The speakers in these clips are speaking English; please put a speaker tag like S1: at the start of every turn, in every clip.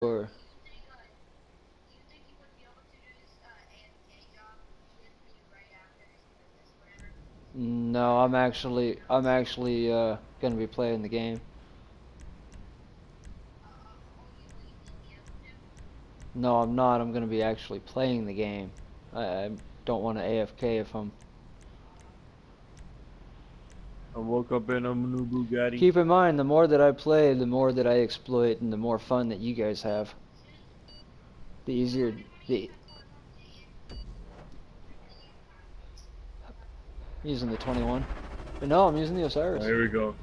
S1: Or no, I'm actually gonna be playing the game. No, I'm not. I'm gonna be actually playing the game. I don't want to AFK if I'm.
S2: I woke up in a new Bugatti.
S1: Keep in mind, the more that I play, the more that I exploit, and the more fun that you guys have. The easier the using the 21. But no, I'm using the
S2: Oh,
S1: Osiris.
S2: here we go.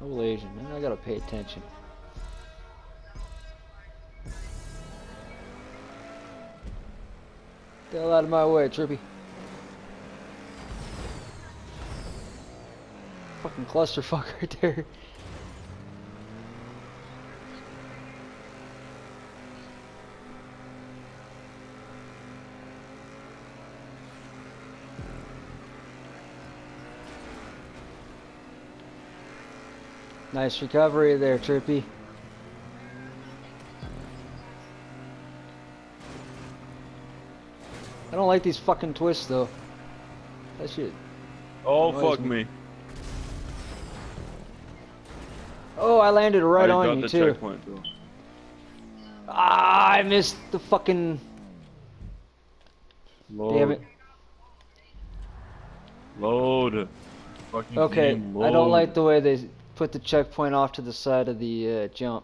S1: Old Asian, man. I gotta pay attention. Get the hell out of my way, Trippy. Fucking clusterfuck right there. Nice recovery there, Trippy. I don't like these fucking twists though. That shit.
S2: Oh,
S1: Annoys
S2: fuck
S1: me.
S2: me.
S1: Oh, I landed right
S2: I
S1: on
S2: got
S1: you
S2: the
S1: too.
S2: checkpoint though.
S1: Ah, I missed the fucking. Damn it.
S2: Load. Load. Fucking
S1: Okay,
S2: game,
S1: I don't like
S2: load.
S1: the way they put the checkpoint off to the side of the jump.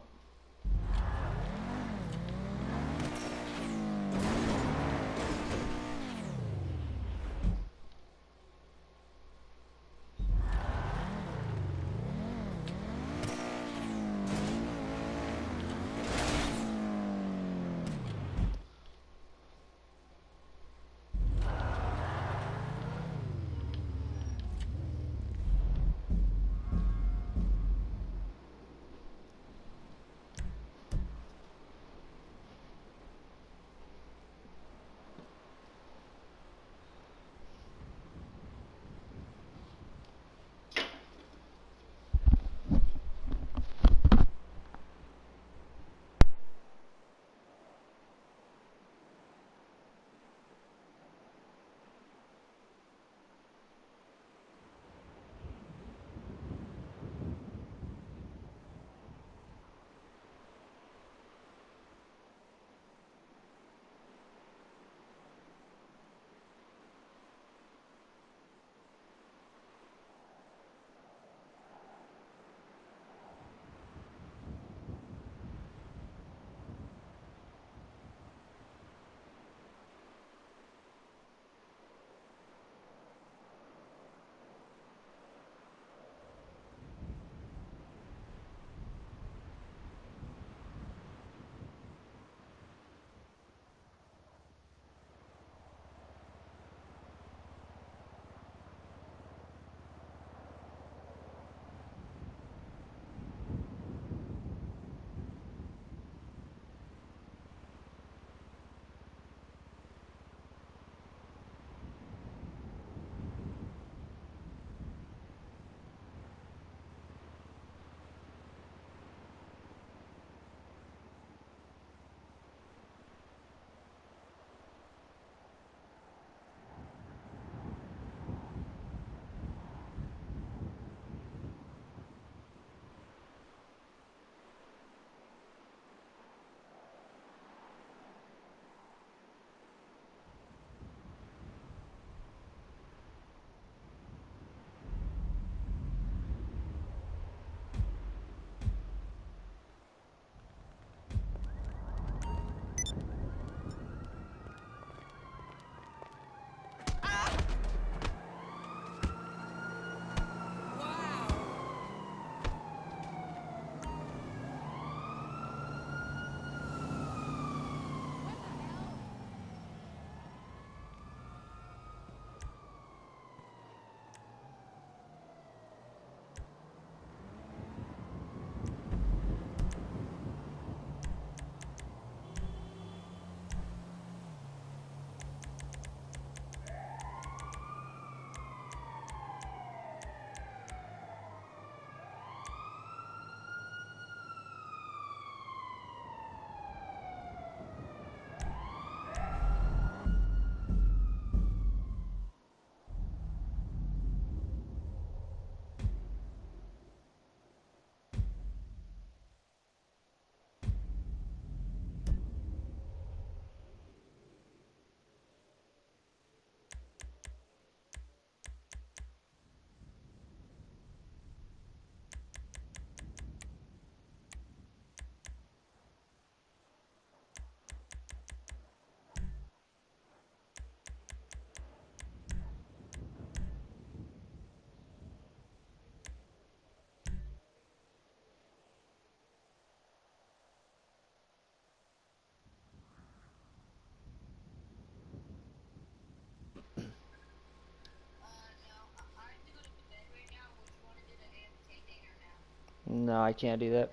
S1: No, I can't do that.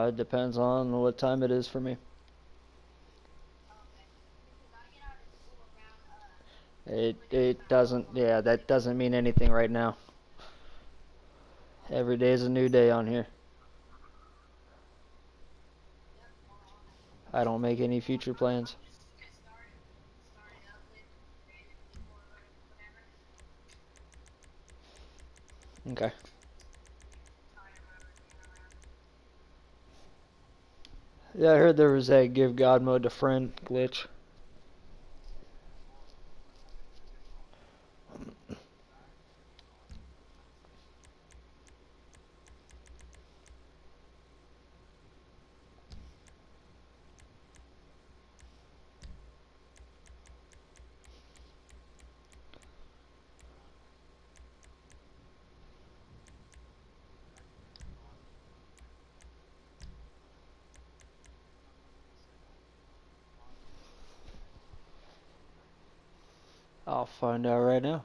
S1: It depends on what time it is for me. It doesn't, yeah, that doesn't mean anything right now. Every day is a new day on here. I don't make any future plans. Okay. Yeah, I heard there was a give God mode to friend glitch. I'll find out right now.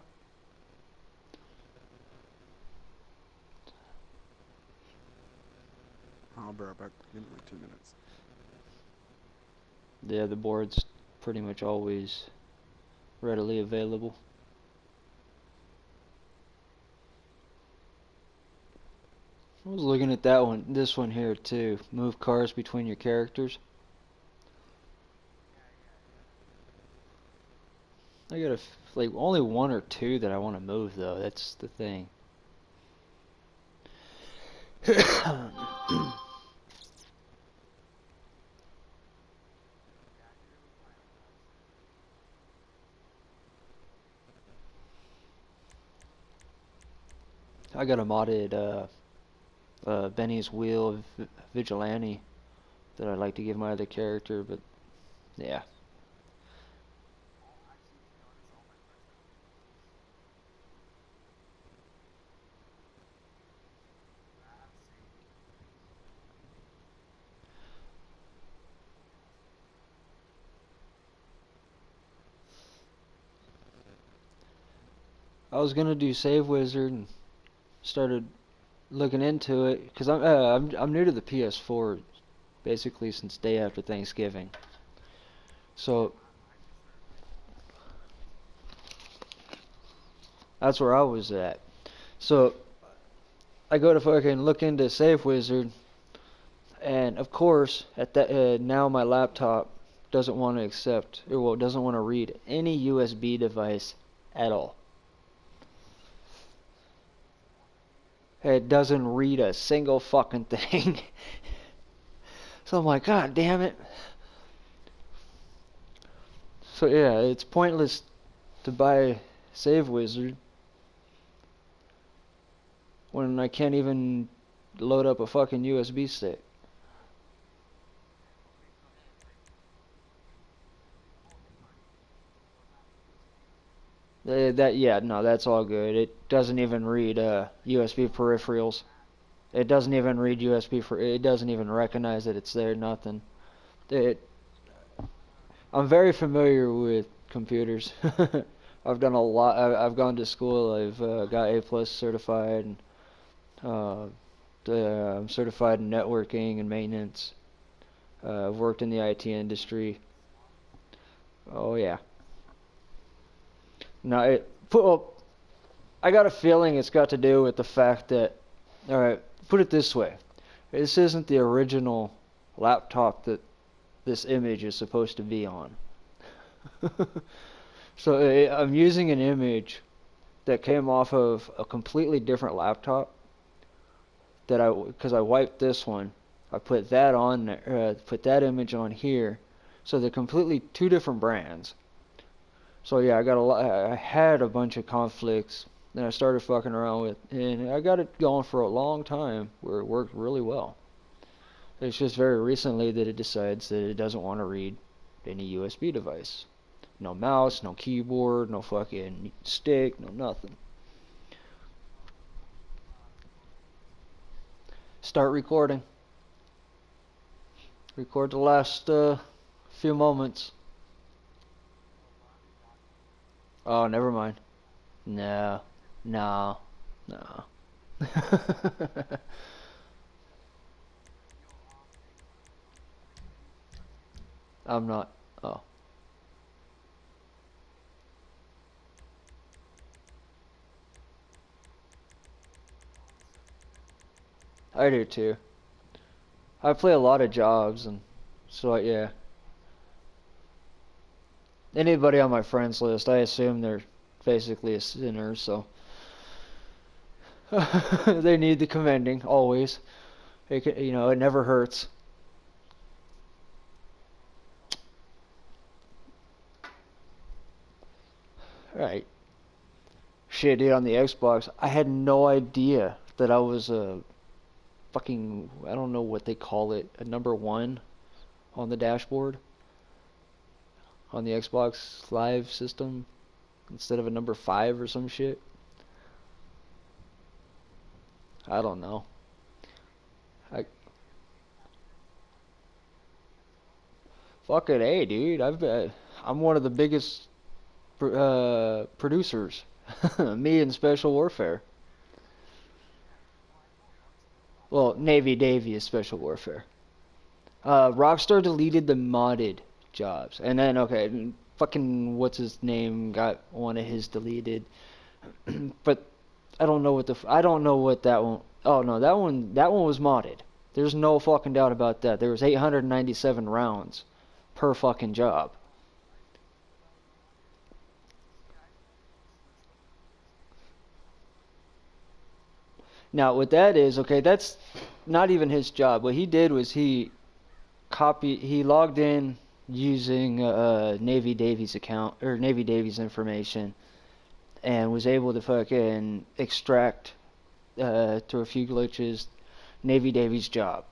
S3: I'll be right back. Give me like 2 minutes.
S1: Yeah, the board's pretty much always readily available. I was looking at that one, this one here too. Move cars between your characters. I got like only one or two that I want to move though. That's the thing. I got a modded Benny's Wheel Vigilante that I'd like to give my other character, but yeah. I was gonna do Save Wizard and started looking into it because I'm new to the PS4 basically since day after Thanksgiving. So that's where I was at. So I go to fucking look into Save Wizard, and of course at that now my laptop doesn't want to accept, or well, doesn't want to read any USB device at all. It doesn't read a single fucking thing. So I'm like, God damn it. So yeah, it's pointless to buy Save Wizard when I can't even load up a fucking USB stick. Yeah, no, that's all good. It doesn't even read USB peripherals. It doesn't even read USB for. It doesn't even recognize that it's there. Nothing. It. I'm very familiar with computers. I've done a lot. I've gone to school. I've got A+ certified, and I'm certified in networking and maintenance. I've worked in the IT industry. Oh yeah. No, well, I got a feeling it's got to do with the fact that, all right, put it this way. This isn't the original laptop that this image is supposed to be on. So I'm using an image that came off of a completely different laptop because I wiped this one. I put that on there, put that image on here. So they're completely two different brands. So yeah, I had a bunch of conflicts. Then I started fucking around with, and I got it going for a long time where it worked really well. It's just very recently that it decides that it doesn't want to read any USB device. No mouse, no keyboard, no fucking stick, no nothing. Start recording. Record the last few moments. Oh, never mind. No, no, no. I'm not. Oh. I do too. I play a lot of jobs, and so yeah. Anybody on my friends list, I assume they're basically a sinner, so they need the commending always. You know, it never hurts. Right. Shit, dude, on the Xbox, I had no idea that I was a fucking, I don't know what they call it, a number one on the dashboard on the Xbox Live system instead of a number 5 or some shit. I don't know. I fucking A, dude. I'm one of the biggest producers. Me and Special Warfare. Well, Navy Davy is Special Warfare. Rockstar deleted the modded jobs, and then okay, fucking what's his name got one of his deleted, but I don't know what that one. Oh no, that one was modded. There's no fucking doubt about that. There was 897 rounds per fucking job. Now what that is, okay, that's not even his job. What he did was he logged in using Navy Davy's account or Navy Davy's information and was able to fucking extract through a few glitches Navy Davy's job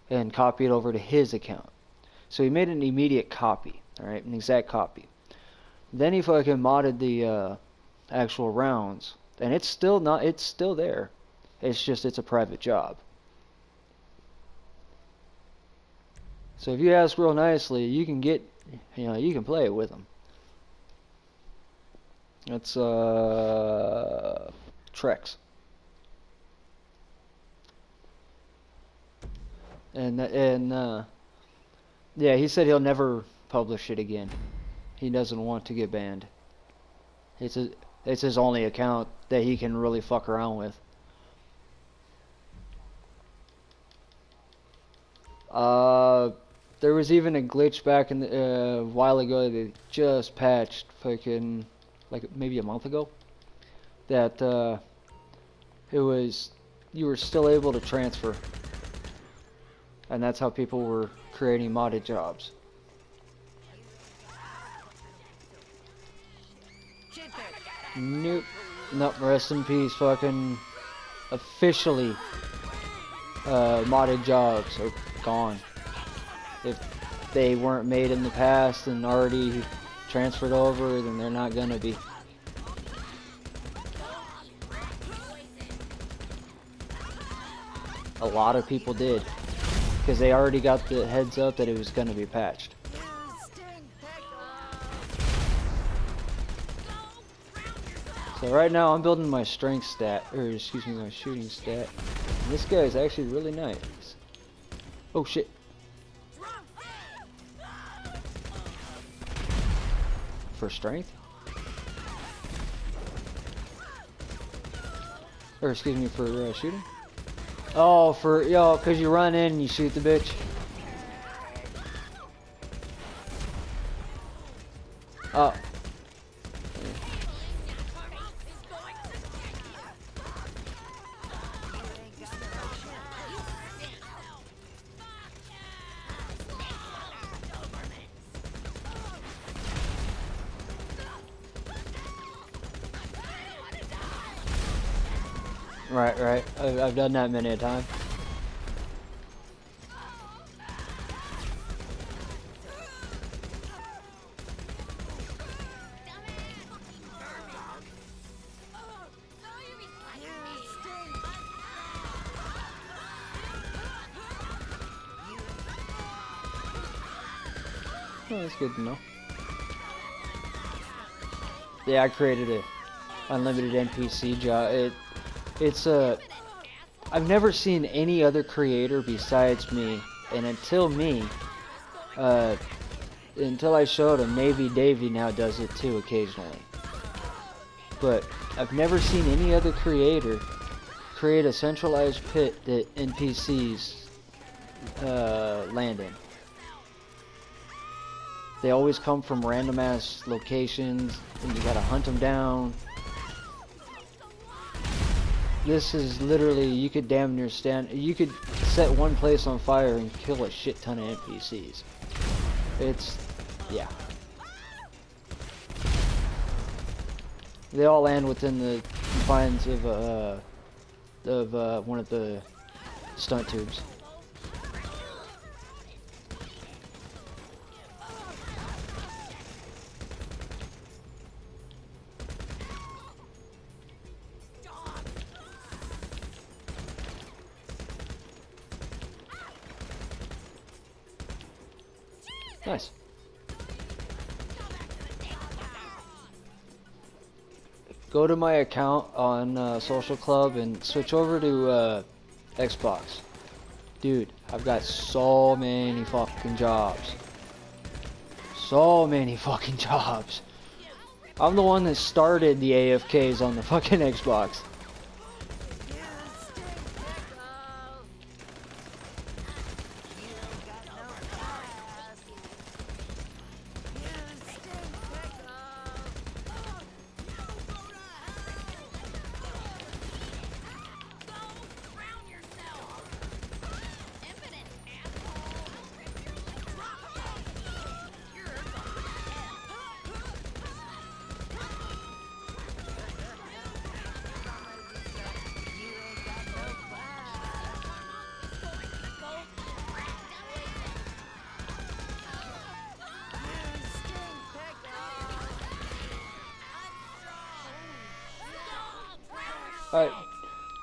S1: and copy it over to his account. So he made an immediate copy, alright, an exact copy. Then he fucking modded the actual rounds, and it's still there. It's just it's a private job. So if you ask real nicely, you can get, you can play it with them. It's Trex. And yeah, he said he'll never publish it again. He doesn't want to get banned. It's his only account that he can really fuck around with. There was even a glitch back in a while ago that they just patched, fucking like maybe a month ago. That you were still able to transfer, and that's how people were creating modded jobs. Nope. Nope. Rest in peace. Fucking officially, modded jobs are gone. If they weren't made in the past and already transferred over, then they're not gonna be. A lot of people did, because they already got the heads up that it was gonna be patched. So right now I'm building my strength stat, or excuse me, my shooting stat. And this guy is actually really nice. Oh shit. For strength? Or excuse me, for shooting? Oh, cause you run in and you shoot the bitch. Oh. Right. I've done that many a time. Oh, that's good to know. Yeah, I created unlimited NPC job. It's I've never seen any other creator besides me, and until I showed him, Navy Davey now does it too occasionally. But I've never seen any other creator create a centralized pit that NPCs land in. They always come from random ass locations, and you gotta hunt them down. This is literally, you could damn near you could set one place on fire and kill a shit ton of NPCs. It's, yeah. They all land within the confines of one of the stunt tubes. Nice. Go to my account on Social Club and switch over to Xbox. Dude, I've got so many fucking jobs. So many fucking jobs. I'm the one that started the AFKs on the fucking Xbox.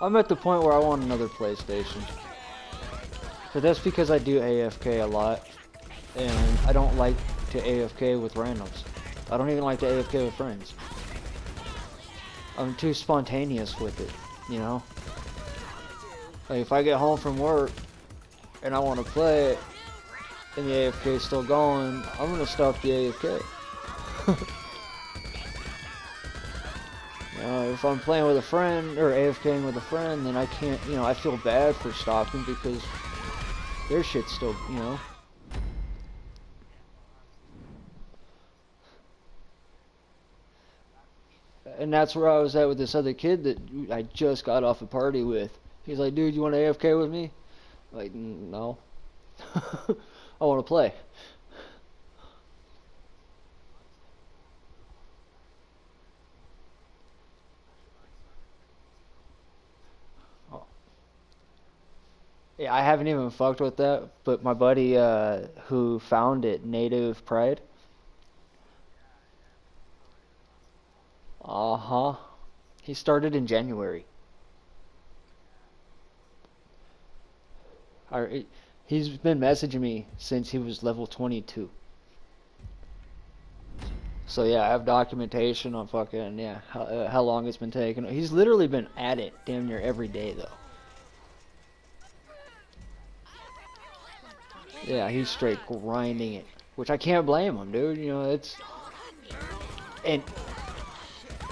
S1: I'm at the point where I want another PlayStation. But that's because I do AFK a lot, and I don't like to AFK with randoms. I don't even like to AFK with friends. I'm too spontaneous with it, you know? Like if I get home from work and I want to play it, and the AFK is still going, I'm gonna stop the AFK. If I'm playing with a friend or AFKing with a friend, then I can't, you know, I feel bad for stopping because their shit's still, you know. And that's where I was at with this other kid that I just got off a party with. He's like, dude, you want to AFK with me? I'm like, no. I want to play. Yeah, I haven't even fucked with that, but my buddy who found it, Native Pride. Uh-huh. He started in January. He's been messaging me since he was level 22. So yeah, I have documentation on fucking, yeah, how long it's been taking. He's literally been at it damn near every day though. Yeah, he's straight grinding it, which I can't blame him, dude. You know, it's, and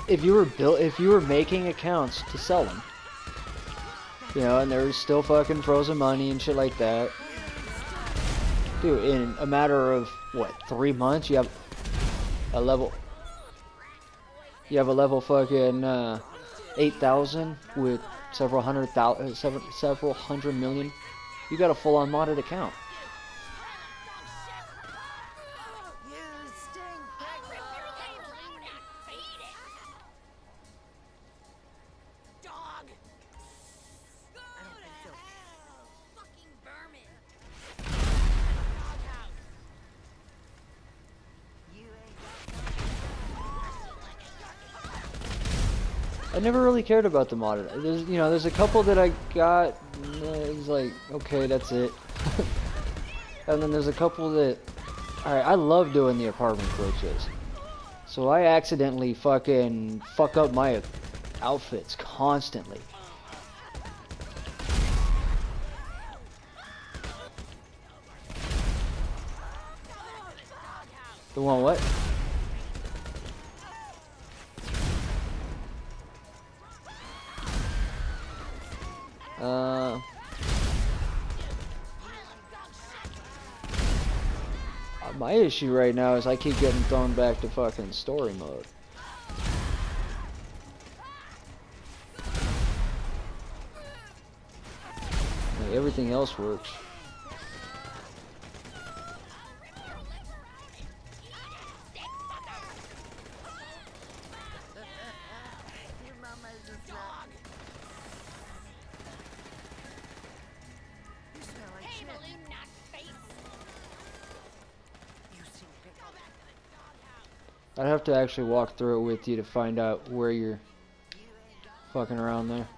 S1: if you were making accounts to sell them, you know, and there's still fucking frozen money and shit like that, dude, in a matter of what, 3 months, you have a level fucking 8,000 with several hundred million. You got a full-on modded account. I never really cared about the modded. There's a couple that I got, it's like, okay, that's it. And then there's a couple that, alright, I love doing the apartment glitches. So I accidentally fucking fuck up my outfits constantly. The one what? My issue right now is I keep getting thrown back to fucking story mode. Like, everything else works. I'd have to actually walk through it with you to find out where you're fucking around there.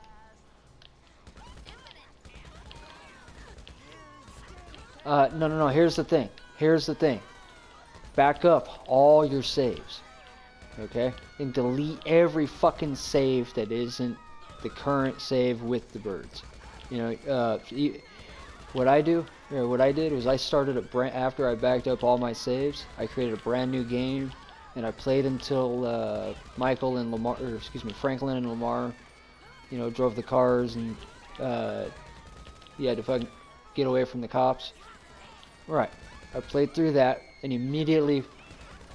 S1: No, here's the thing. Here's the thing. Back up all your saves. Okay? And delete every fucking save that isn't the current save with the birds. You know, what I do, or what I did was I started after I backed up all my saves, I created a brand new game. And I played until Michael and Lamar, or excuse me, Franklin and Lamar, you know, drove the cars and you had to fucking get away from the cops. Right. I played through that and immediately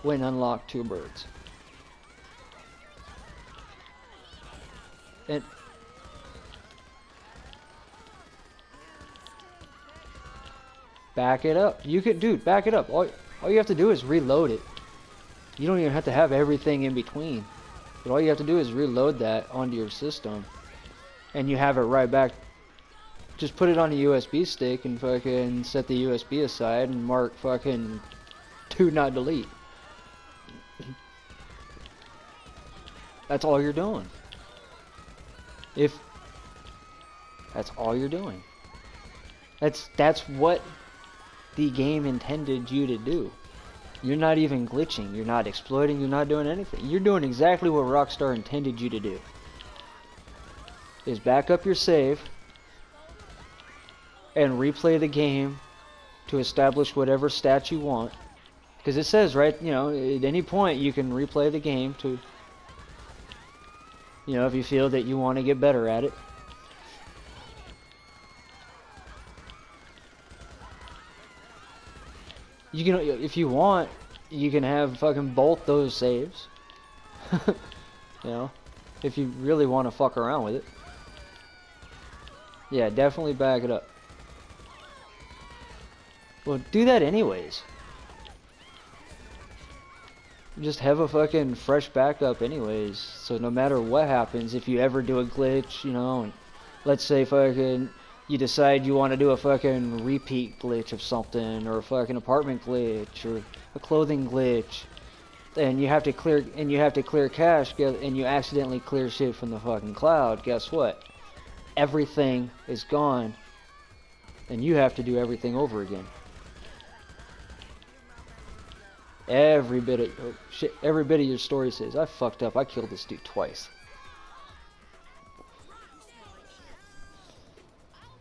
S1: went and unlocked 2 birds. And back it up. You can, dude, back it up. All you have to do is reload it. You don't even have to have everything in between. But all you have to do is reload that onto your system. And you have it right back. Just put it on a USB stick and fucking set the USB aside and mark fucking do not delete. That's all you're doing. That's all you're doing. That's what the game intended you to do. You're not even glitching, you're not exploiting, you're not doing anything. You're doing exactly what Rockstar intended you to do. Is back up your save and replay the game to establish whatever stats you want. Because it says, right, you know, at any point you can replay the game to, you know, if you feel that you want to get better at it. You can, if you want, you can have fucking both those saves. You know, if you really want to fuck around with it. Yeah, definitely back it up. Well, do that anyways. Just have a fucking fresh backup anyways. So no matter what happens, if you ever do a glitch, you know, and let's say fucking you decide you want to do a fucking repeat glitch of something, or a fucking apartment glitch, or a clothing glitch, and you have to clear cache, and you accidentally clear shit from the fucking cloud, guess what? Everything is gone, and you have to do everything over again. Every bit of your story says, I fucked up, I killed this dude twice.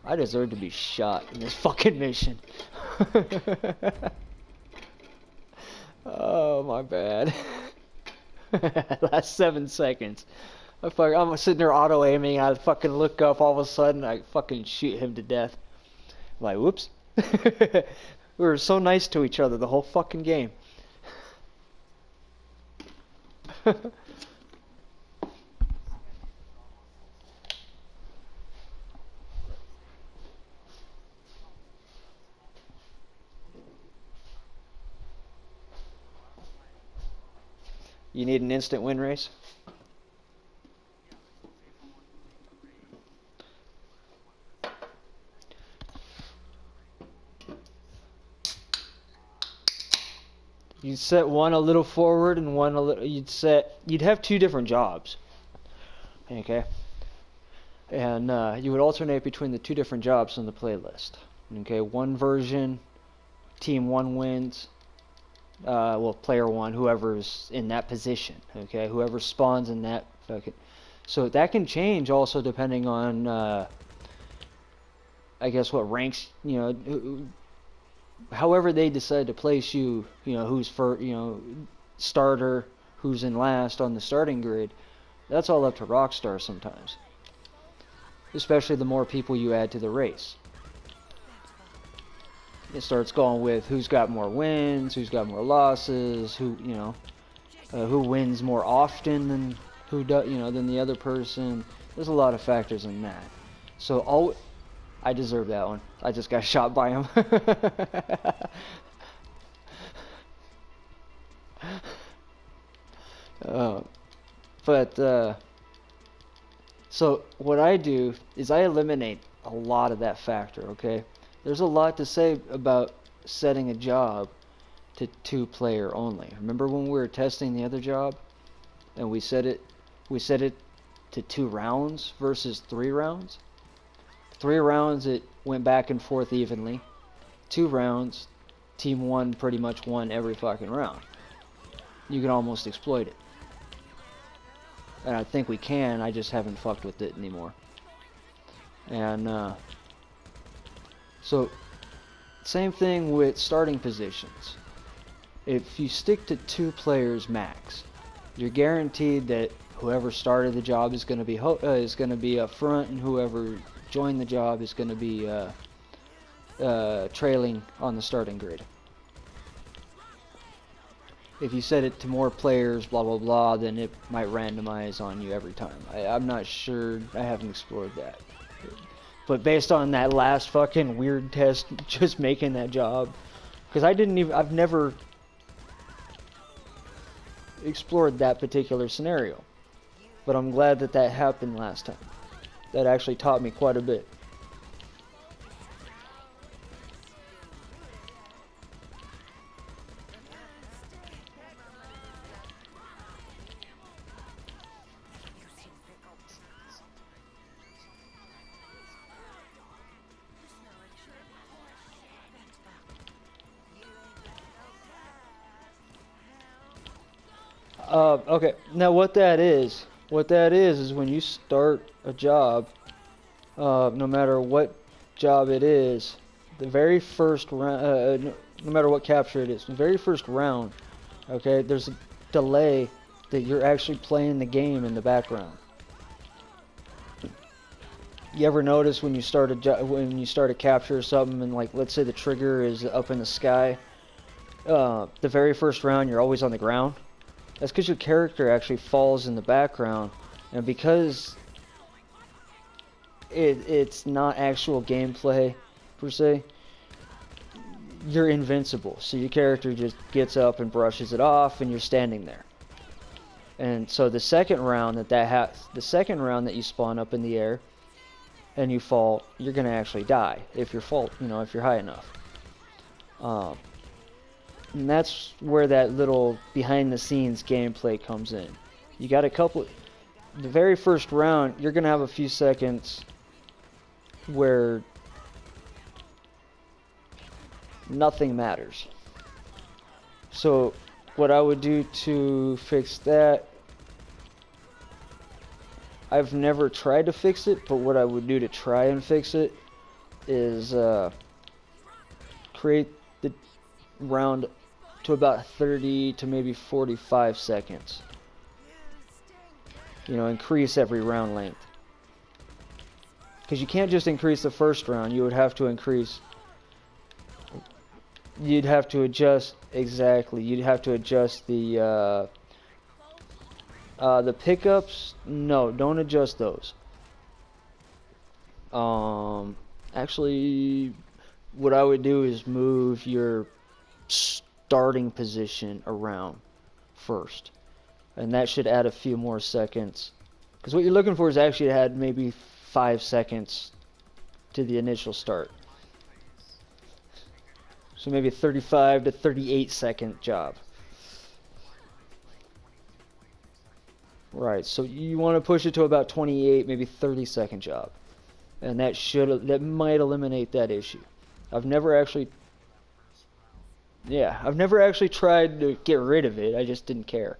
S1: I deserve to be shot in this fucking mission. Oh, my bad. Last 7 seconds. I'm sitting there auto-aiming, I fucking look up, all of a sudden, I fucking shoot him to death. I'm like, whoops. We were so nice to each other the whole fucking game. You need an instant win race? You'd set one a little forward and one a little, you'd have 2 different jobs. Okay? And you would alternate between the 2 different jobs on the playlist. Okay, one version, team 1 wins. well, player one, whoever's in that position, okay, whoever spawns in that fucking. So that can change also depending on, I guess, what ranks, you know, however they decide to place you, you know, who's first, you know, starter, who's in last on the starting grid. That's all up to Rockstar sometimes, especially the more people you add to the race. It starts going with who's got more wins, who's got more losses, who, you know, who wins more often than who does, you know, than the other person. There's a lot of factors in that. So I deserve that one. I just got shot by him. So what I do is I eliminate a lot of that factor, okay? There's a lot to say about setting a job to 2-player only. Remember when we were testing the other job and we set it to 2 rounds versus 3 rounds? 3 rounds it went back and forth evenly. 2 rounds, team 1 pretty much won every fucking round. You can almost exploit it. And I think we can, I just haven't fucked with it anymore. And so same thing with starting positions. If you stick to 2 players max, you're guaranteed that whoever started the job is going to be up front, and whoever joined the job is going to be trailing on the starting grid. If you set it to more players, blah blah blah, then it might randomize on you every time. I'm not sure. I haven't explored that. But based on that last fucking weird test, just making that job, because I've never explored that particular scenario. But I'm glad that that happened last time. That actually taught me quite a bit. Okay, now what that is when you start a job, no matter what job it is, the very first round, no matter what capture it is, the very first round, okay, there's a delay that you're actually playing the game in the background. You ever notice when you start a capture or something, and like let's say the trigger is up in the sky, the very first round you're always on the ground? That's because your character actually falls in the background, and because it's not actual gameplay per se, you're invincible. So your character just gets up and brushes it off, and you're standing there. And so the second round that you spawn up in the air and you fall, you're gonna actually die if you're high enough. And that's where that little behind-the-scenes gameplay comes in. You got the very first round, you're going to have a few seconds where nothing matters. So what I would do to fix that, I've never tried to fix it, but what I would do to try and fix it is create the round to about 30 to maybe 45 seconds. You know, increase every round length. Because you can't just increase the first round, you would have to adjust, exactly, you'd have to adjust the pickups. No, don't adjust those. Actually, what I would do is move your starting position around first, and that should add a few more seconds, because what you're looking for is actually to add maybe 5 seconds to the initial start, so maybe a 35 to 38 second job. Right, so you want to push it to about 28, maybe 30 second job, and that might eliminate that issue. I've never actually Yeah, I've never actually tried to get rid of it. I just didn't care.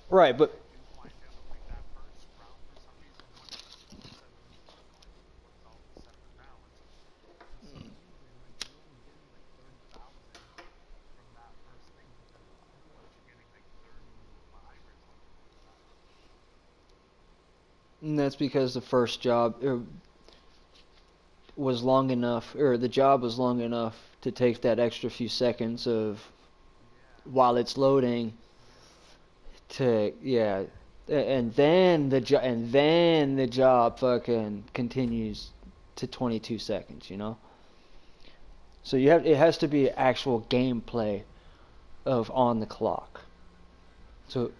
S1: Right, but and that's because the first job was long enough, or the job was long enough to take that extra few seconds of while it's loading to yeah, and then the job fucking continues to 22 seconds, you know. So it has to be actual gameplay of on the clock. So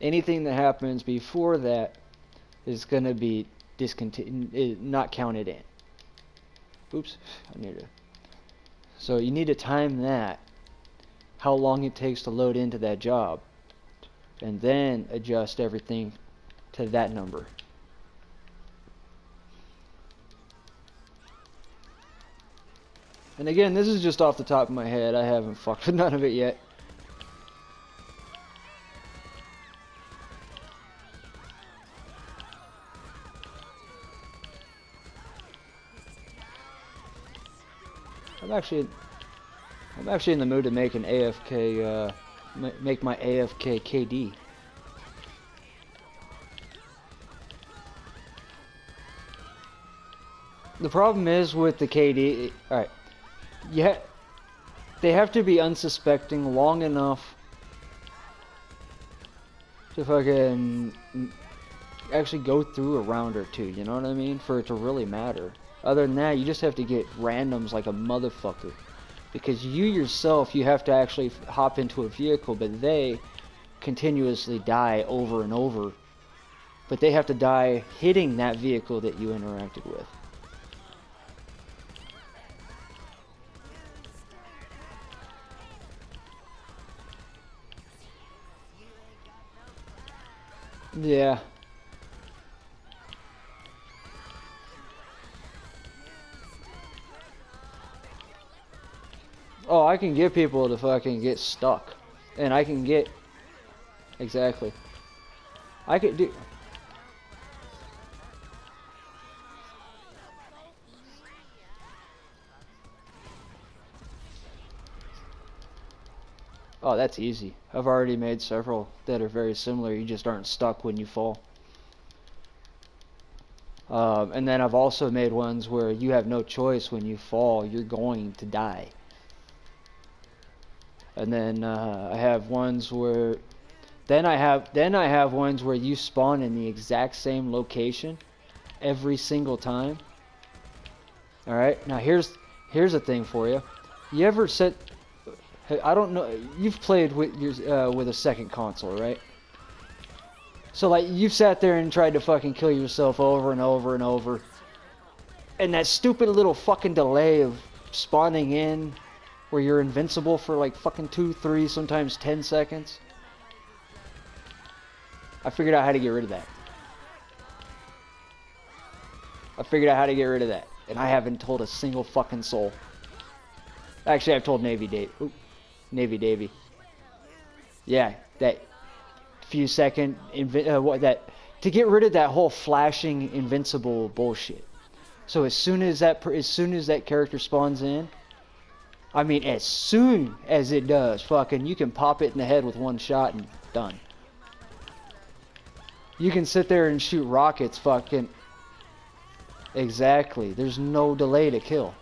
S1: anything that happens before that is gonna be not counted in. Oops, I need to. So you need to time that, how long it takes to load into that job, and then adjust everything to that number. And again, this is just off the top of my head. I haven't fucked with none of it yet. I'm actually in the mood to make an AFK, make my AFK KD. The problem is with the KD, alright, they have to be unsuspecting long enough to fucking actually go through a round or two, you know what I mean? For it to really matter. Other than that, you just have to get randoms like a motherfucker. Because you yourself, you have to actually hop into a vehicle, but they continuously die over and over. But they have to die hitting that vehicle that you interacted with. Yeah. Oh, I can get people to fucking get stuck. And I can get... Exactly. I could do... Oh, that's easy. I've already made several that are very similar. You just aren't stuck when you fall. And then I've also made ones where you have no choice when you fall. You're going to die. And then I have ones where... Then I have ones where you spawn in the exact same location every single time. Alright, now here's a thing for you. You ever set... I don't know, you've played with with a second console, right? So like you've sat there and tried to fucking kill yourself over and over and over. And that stupid little fucking delay of spawning in where you're invincible for like fucking 2, 3, sometimes 10 seconds. I figured out how to get rid of that. And I haven't told a single fucking soul. Actually, I've told Navy Davy. Yeah, that few second to get rid of that whole flashing invincible bullshit. So as soon as that character spawns in, I mean as soon as it does, fucking you can pop it in the head with one shot and done. You can sit there and shoot rockets, fucking exactly. There's no delay to kill.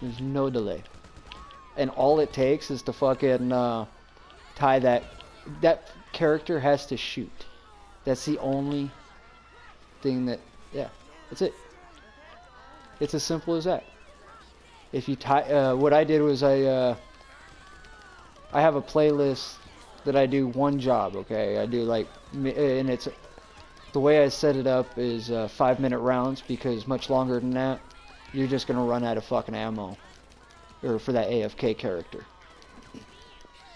S1: There's no delay. And all it takes is to fucking tie that character has to shoot. That's the only thing that, yeah, that's it. It's as simple as that. If you tie, what I did was I have a playlist that I do one job, okay? I do like, and it's, the way I set it up is 5-minute rounds, because much longer than that, you're just gonna run out of fucking ammo. Or for that AFK character.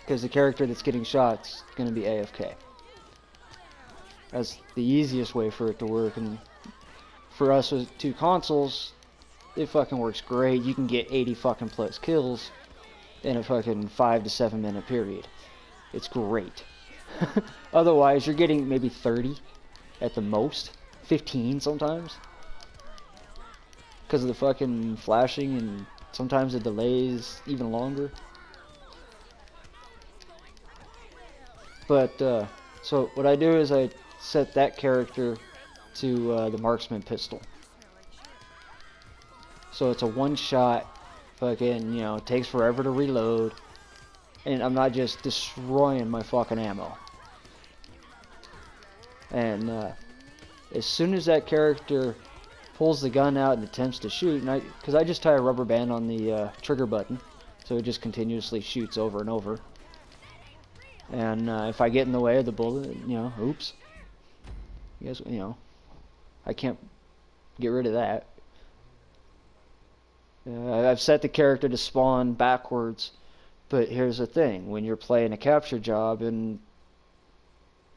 S1: Because the character that's getting shot is going to be AFK. That's the easiest way for it to work, and for us with 2 consoles, it fucking works great. You can get 80 fucking plus kills in a fucking 5 to 7 minute period. It's great. Otherwise, you're getting maybe 30 at the most, 15 sometimes, because of the fucking flashing, and sometimes the delays even longer. But so what I do is I set that character to the marksman pistol. So it's a one-shot, fucking, you know, it takes forever to reload, and I'm not just destroying my fucking ammo. And as soon as that character pulls the gun out and attempts to shoot, and because I just tie a rubber band on the trigger button, so it just continuously shoots over and over. And if I get in the way of the bullet, you know, oops. I guess, you know, I can't get rid of that. I've set the character to spawn backwards, but here's the thing: when you're playing a capture job in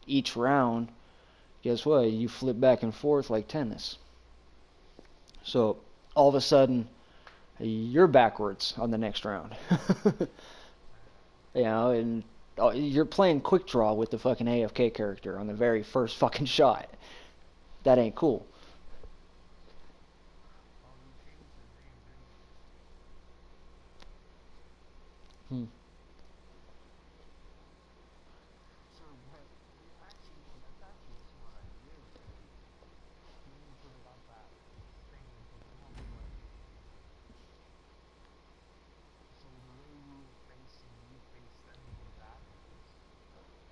S1: each round, guess what? You flip back and forth like tennis. So all of a sudden, you're backwards on the next round. You know, and you're playing quick draw with the fucking AFK character on the very first fucking shot. That ain't cool.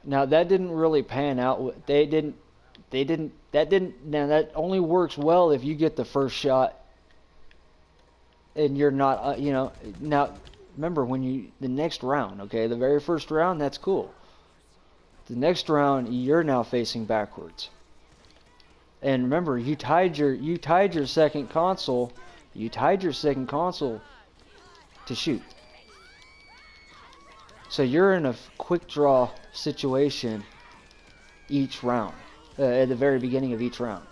S1: Now that didn't really pan out. Now that only works well if you get the first shot and you're not, you know, now remember the next round, okay, the very first round, that's cool. The next round, you're now facing backwards. And remember, you tied your second console to shoot. So you're in a quick draw situation each round, at the very beginning of each round.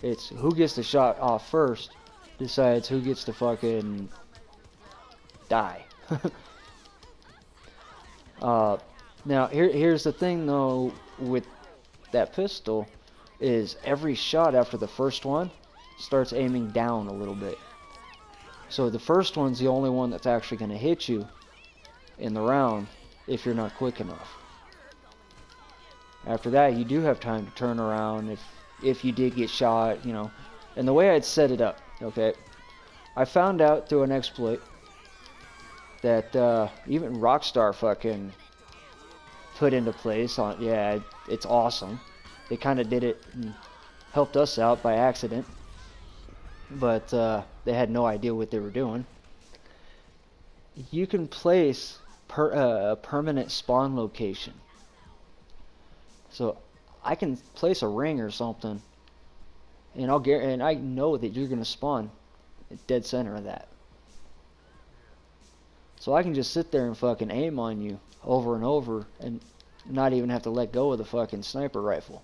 S1: It's who gets the shot off first decides who gets to fucking die. Now here's the thing though with that pistol is every shot after the first one starts aiming down a little bit. So the first one's the only one that's actually going to hit you in the round if you're not quick enough. After that, you do have time to turn around if you did get shot, you know. And the way I'd set it up, okay, I found out through an exploit that even Rockstar fucking put into place on, yeah, it's awesome. They kind of did it and helped us out by accident, but they had no idea what they were doing. You can place a permanent spawn location. So I can place a ring or something, and I know that you're gonna spawn at dead center of that. So I can just sit there and fucking aim on you over and over, and not even have to let go of the fucking sniper rifle.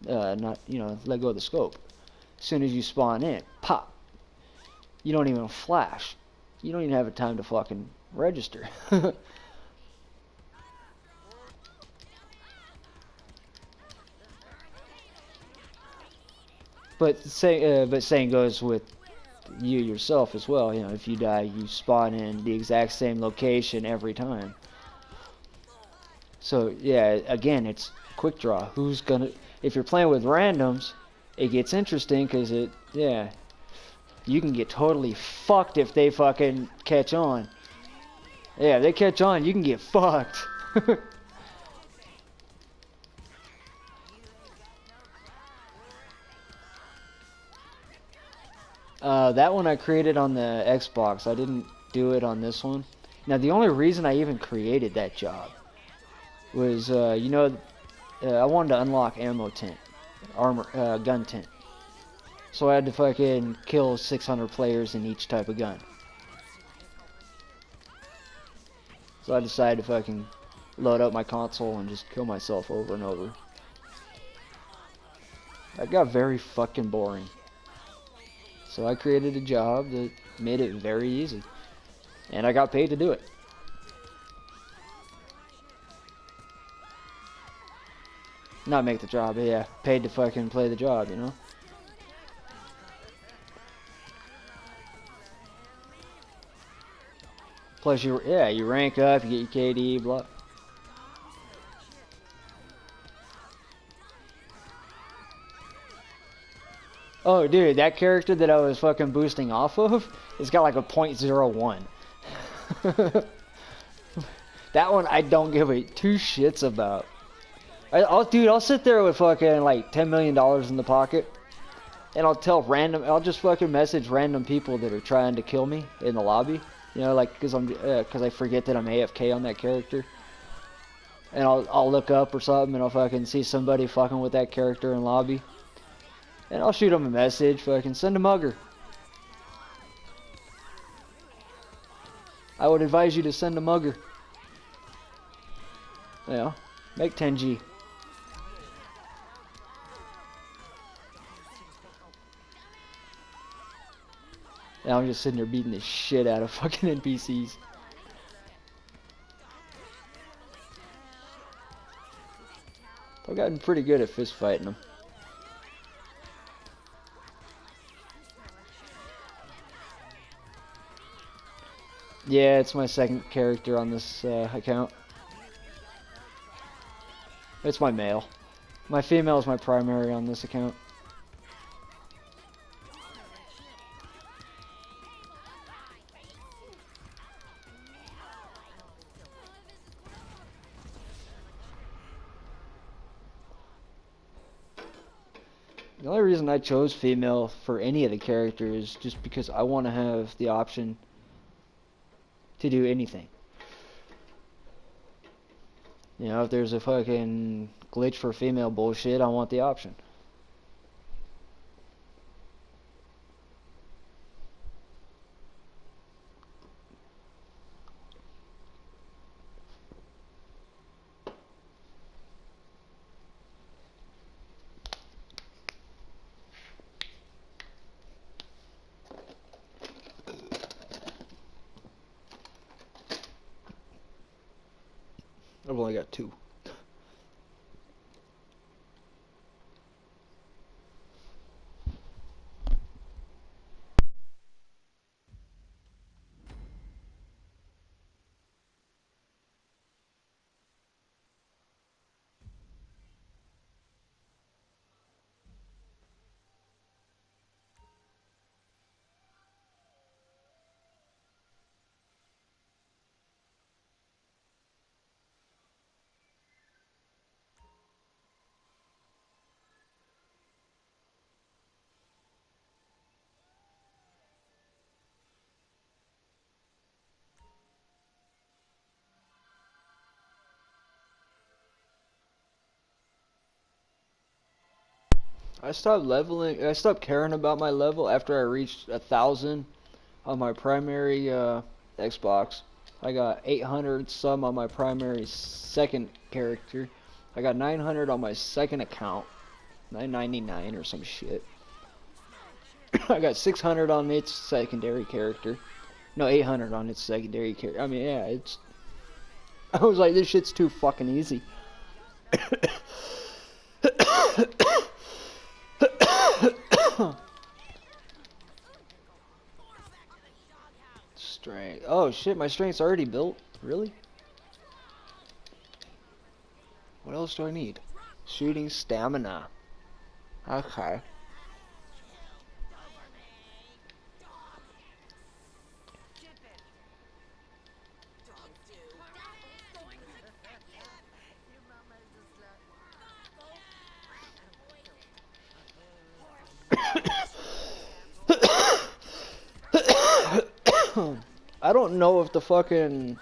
S1: Not, you know, let go of the scope. As soon as you spawn in, pop. You don't even flash. You don't even have a time to fucking register. But same goes with you yourself as well. You know, if you die, you spawn in the exact same location every time. So yeah, again, it's quick draw. Who's gonna? If you're playing with randoms, it gets interesting because you can get totally fucked if they fucking catch on. Yeah, if they catch on, you can get fucked. That one I created on the Xbox. I didn't do it on this one. Now, the only reason I even created that job was, you know, I wanted to unlock ammo tint, gun tint. So I had to fucking kill 600 players in each type of gun. So I decided to fucking load up my console and just kill myself over and over. That got very fucking boring. So I created a job that made it very easy. And I got paid to do it. Not make the job, but yeah. Paid to fucking play the job, you know? Plus, you rank up, you get your KD, blah. Oh, dude, that character that I was fucking boosting off of, it's got like a .01. That one I don't give a two shits about. I'll sit there with fucking like $10 million in the pocket, and I'll just fucking message random people that are trying to kill me in the lobby. You know, like, cause I forget that I'm AFK on that character. And I'll look up or something, and I'll fucking see somebody fucking with that character in lobby. And I'll shoot them a message, fucking send a mugger. I would advise you to send a mugger. You know, make 10G. And I'm just sitting there beating the shit out of fucking NPCs. I've gotten pretty good at fist fighting them. Yeah, it's my second character on this account. It's my male. My female is my primary on this account. The only reason I chose female for any of the characters is just because I want to have the option to do anything. You know, if there's a fucking glitch for female bullshit, I want the option. I've only got 2. I stopped caring about my level after I reached 1,000 on my primary Xbox. I got 800 some on my primary second character. I got 900 on my second account. 999 or some shit. I got 600 on its secondary character. No, 800 on its secondary character. I mean, yeah, it's... I was like, this shit's too fucking easy. Strength. Oh shit, my strength's already built. Really? What else do I need? Shooting, stamina. Okay. I don't know if the fucking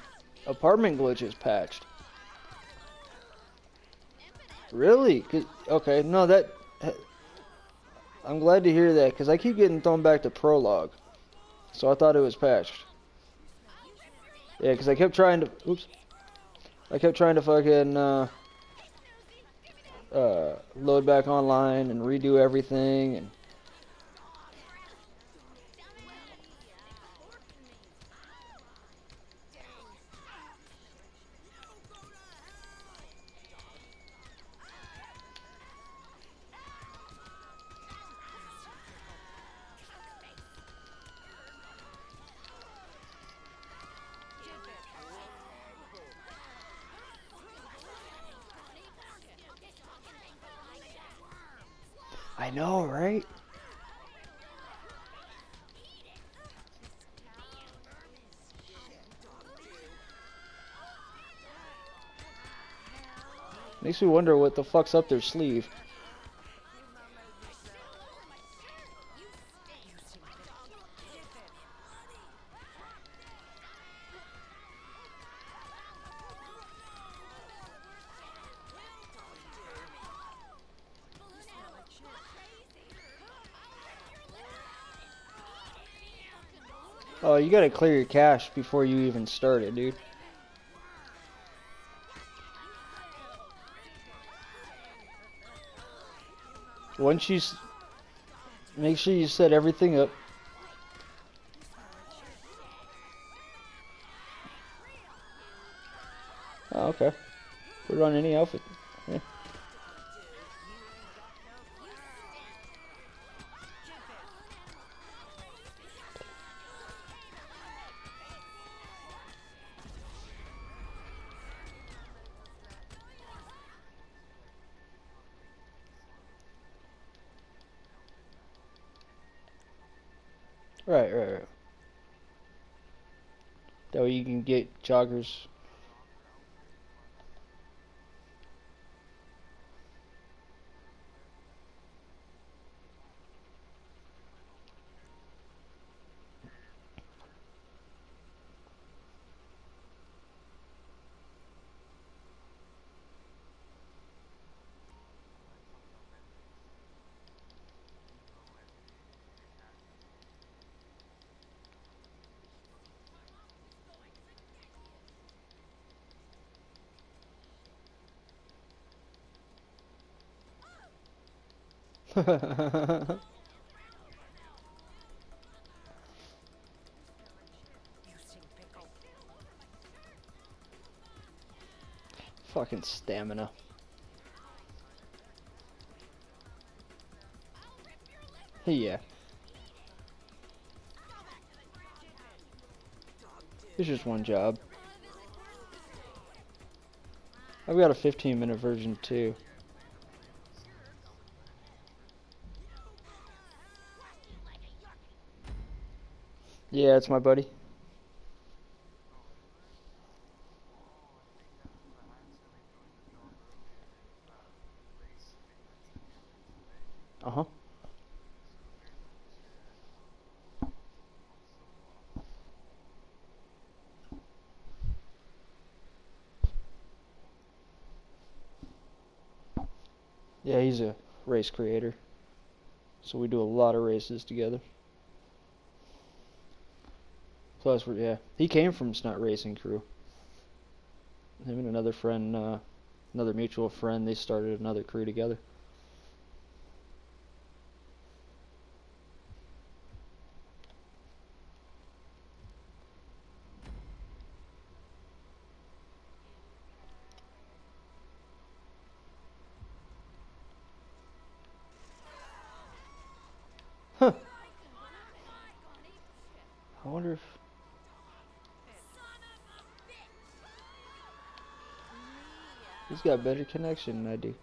S1: apartment glitch is patched. Really? Okay, no, that... I'm glad to hear that, because I keep getting thrown back to prologue. So I thought it was patched. Yeah, because I kept trying to... Oops. I kept trying to fucking... load back online and redo everything. And I know, right? Makes me wonder what the fuck's up their sleeve. Oh, you gotta clear your cache before you even start it, dude. Once you make sure you set everything up. Oh, okay. Put it on any outfit. Yeah. Right. That way you can get joggers. Fucking stamina. Yeah. It's just one job. I've got a 15-minute version too. Yeah, it's my buddy. Uh-huh. Yeah, he's a race creator. So we do a lot of races together. Plus, yeah, he came from Snot Racing Crew. Him and another friend, another mutual friend, they started another crew together. Huh. I wonder if... He's got better connection than I do.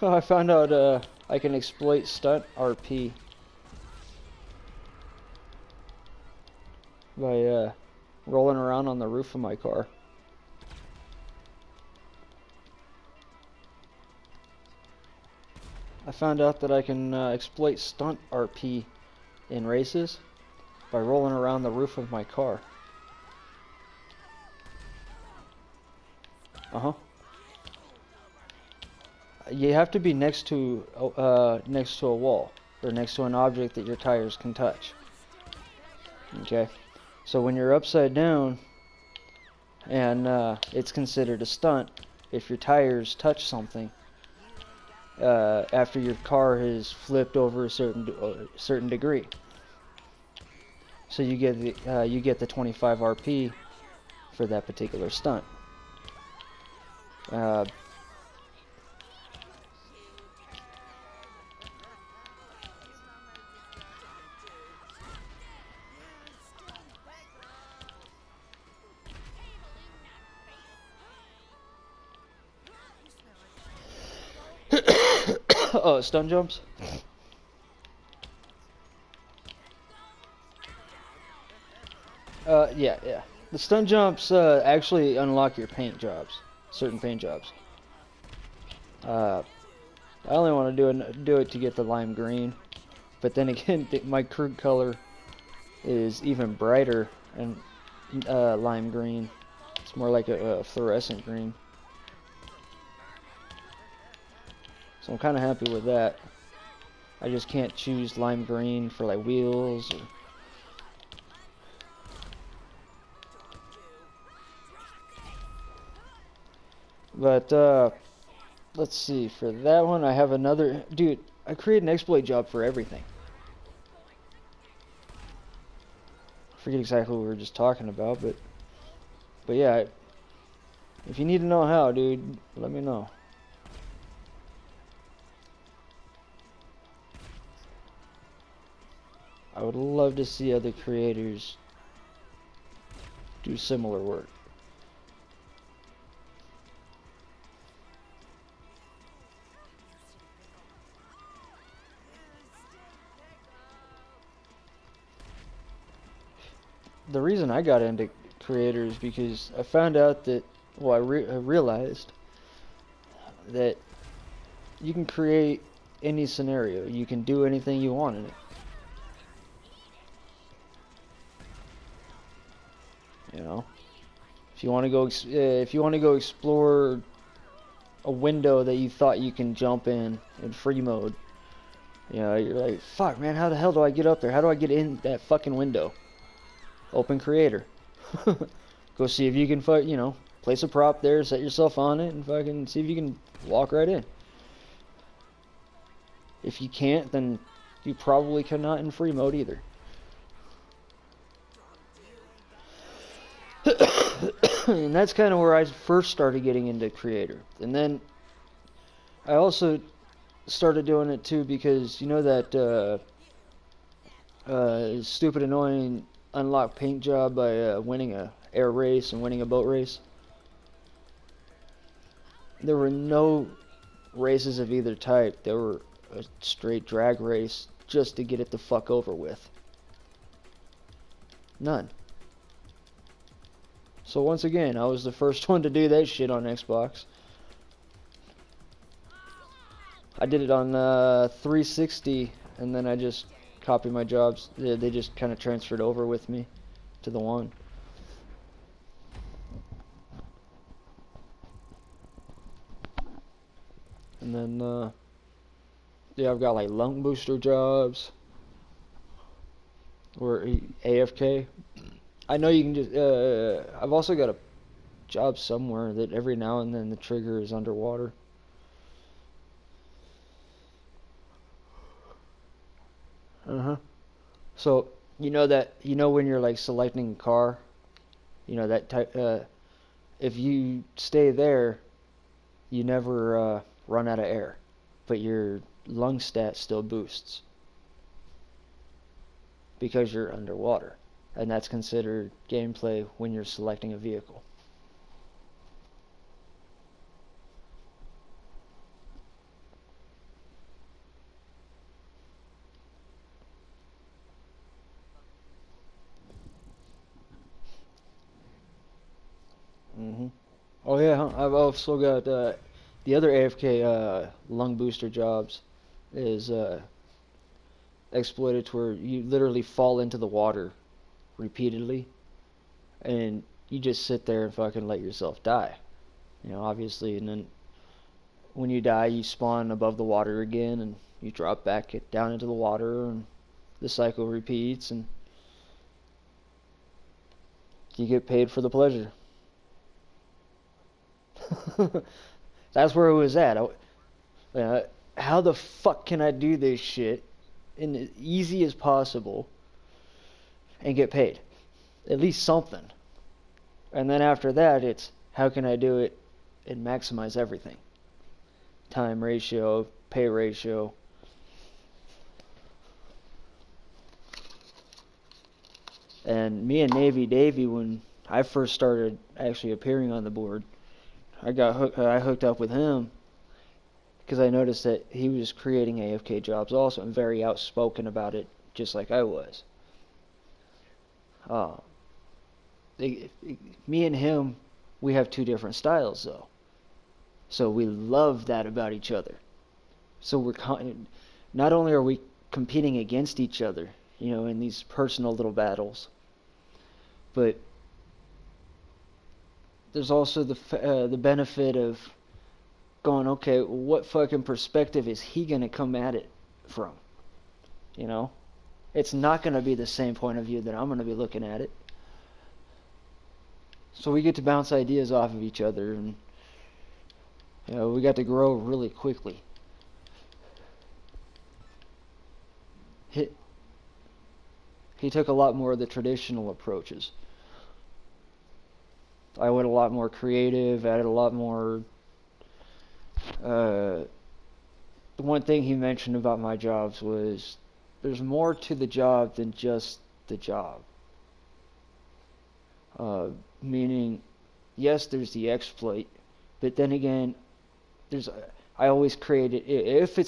S1: Oh, I found out I can exploit stunt RP. rolling around on the roof of my car. I found out that I can exploit stunt RP in races by rolling around the roof of my car. You have to be next to a wall or next to an object that your tires can touch. Okay, so when you're upside down and it's considered a stunt if your tires touch something after your car has flipped over a certain degree. So you get the 25 RP for that particular stunt. Oh, stun jumps? Yeah. The stun jumps actually unlock your paint jobs, certain paint jobs. I only want to do it to get the lime green, but then again, my crew color is even brighter and lime green. It's more like a fluorescent green. So I'm kind of happy with that. I just can't choose lime green for like wheels. But let's see, for that one I have another, dude, I create an exploit job for everything. I forget exactly what we were just talking about, but yeah, if you need to know how, dude, let me know. I would love to see other creators do similar work. The reason I got into creators because I found out that, well, I realized that you can create any scenario. You can do anything you want in it. You know, if you want to go explore a window that you thought you can jump in free mode, you know, you're like, fuck, man, how the hell do I get up there? How do I get in that fucking window? Open creator. Go see if you can, you know, place a prop there, set yourself on it, and fucking see if you can walk right in. If you can't, then you probably cannot in free mode either. And that's kind of where I first started getting into creator. And then I also started doing it too because you know that stupid annoying unlock paint job by winning a air race and winning a boat race. There were no races of either type. There were a straight drag race just to get it the fuck over with. None. So once again, I was the first one to do that shit on Xbox. I did it on 360, and then I just copied my jobs. They just kind of transferred over with me to the one. And then, yeah, I've got like lung booster jobs or AFK. I know you can just, I've also got a job somewhere that every now and then the trigger is underwater. So, you know when you're like selecting a car, you know that type, if you stay there, you never run out of air, but your lung stat still boosts because you're underwater, and that's considered gameplay when you're selecting a vehicle. Oh yeah, I've also got the other AFK lung booster jobs is exploited to where you literally fall into the water repeatedly, and you just sit there and fucking let yourself die. You know, obviously, and then when you die, you spawn above the water again, and you drop back down into the water, and the cycle repeats, and you get paid for the pleasure. That's where it was at. How the fuck can I do this shit in as easy as possible and get paid? At least something. And then after that, it's how can I do it and maximize everything? Time ratio, pay ratio. And me and Navy Davy, when I first started actually appearing on the board, I hooked up with him because I noticed that he was creating AFK jobs also and very outspoken about it, just like I was. Me and him, we have two different styles though, so we love that about each other. So not only are we competing against each other, you know, in these personal little battles, but there's also the benefit of going, okay, what fucking perspective is he gonna come at it from? You know, it's not gonna be the same point of view that I'm gonna be looking at it. So we get to bounce ideas off of each other, and you know, we got to grow really quickly. He took a lot more of the traditional approaches. I went a lot more creative, added a lot more. The one thing he mentioned about my jobs was there's more to the job than just the job. Meaning, yes, there's the exploit, but then again, I always create it if it's